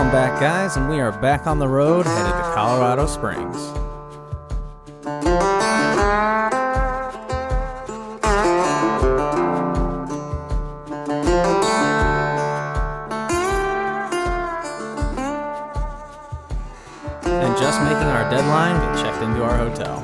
Welcome back, guys, and we are back on the road headed to Colorado Springs. And just making our deadline, we checked into our hotel.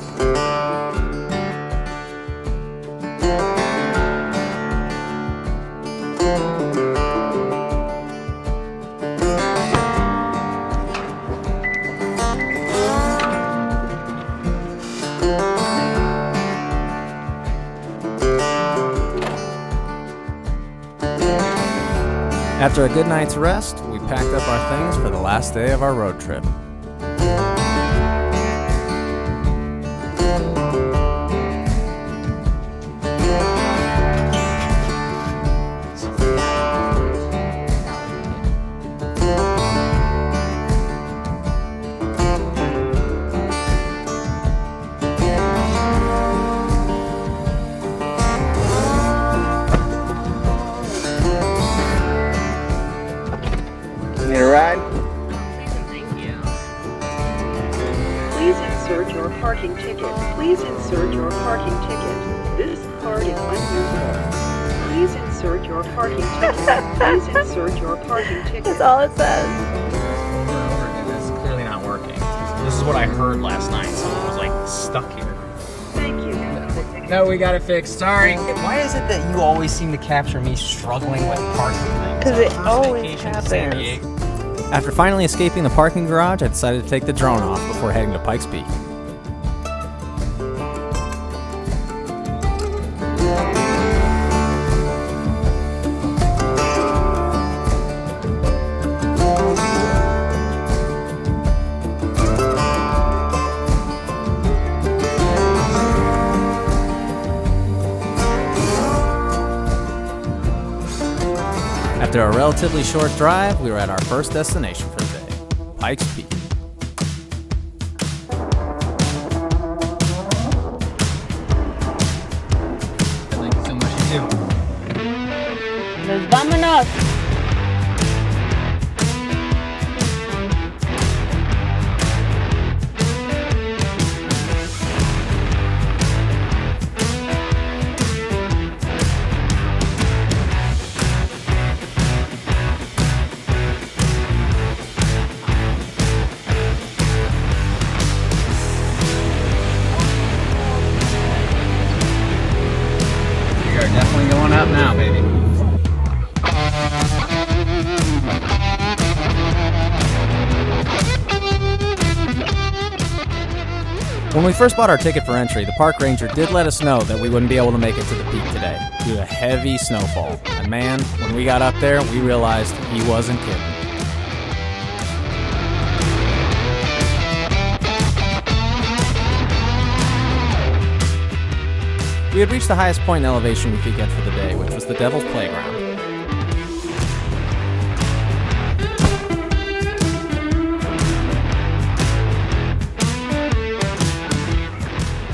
After a good night's rest, we packed up our things for the last day of our road trip. Need a ride? Thank you. Please insert your parking ticket. Please insert your parking ticket. This card is unusable. Please insert your parking ticket. Please insert your parking ticket. That's all it says. It's clearly not working. This is what I heard last night. Someone was like stuck here. Thank you. No, we got it fixed. Sorry. Why is it that you always seem to capture me struggling with parking things? 'Cause it First always vacation to San happens. Diego. After finally escaping the parking garage, I decided to take the drone off before heading to Pikes Peak. After a relatively short drive, we were at our first destination for the day, Pikes Peak. Thank you so much. You too. Nos vámonos. We are definitely going up now, baby. When we first bought our ticket for entry, the park ranger did let us know that we wouldn't be able to make it to the peak today due to heavy snowfall. And man, when we got up there, we realized he wasn't kidding. We had reached the highest point in elevation we could get for the day, which was the Devil's Playground.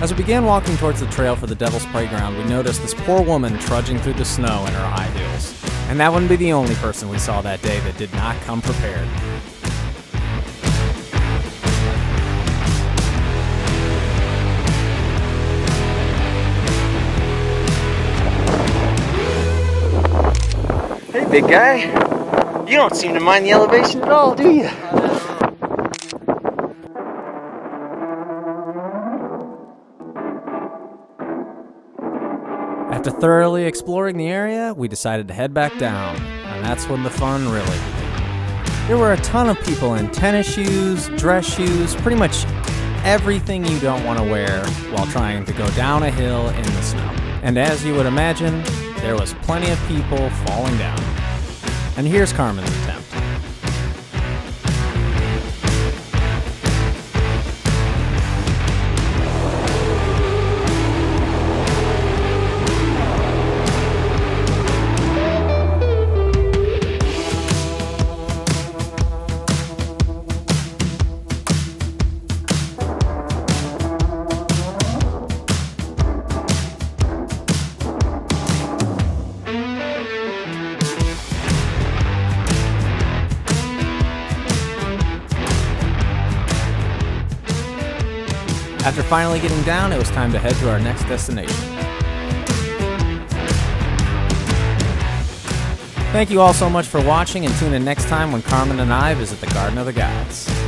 As we began walking towards the trail for the Devil's Playground, we noticed this poor woman trudging through the snow in her high heels. And that wouldn't be the only person we saw that day that did not come prepared. Hey, big guy. You don't seem to mind the elevation at all, do you? After thoroughly exploring the area, we decided to head back down, and that's when the fun really began. There were a ton of people in tennis shoes, dress shoes, pretty much everything you don't want to wear while trying to go down a hill in the snow. And as you would imagine, there was plenty of people falling down. And here's Carmen's attempt. After finally getting down, it was time to head to our next destination. Thank you all so much for watching, and tune in next time when Carmen and I visit the Garden of the Gods.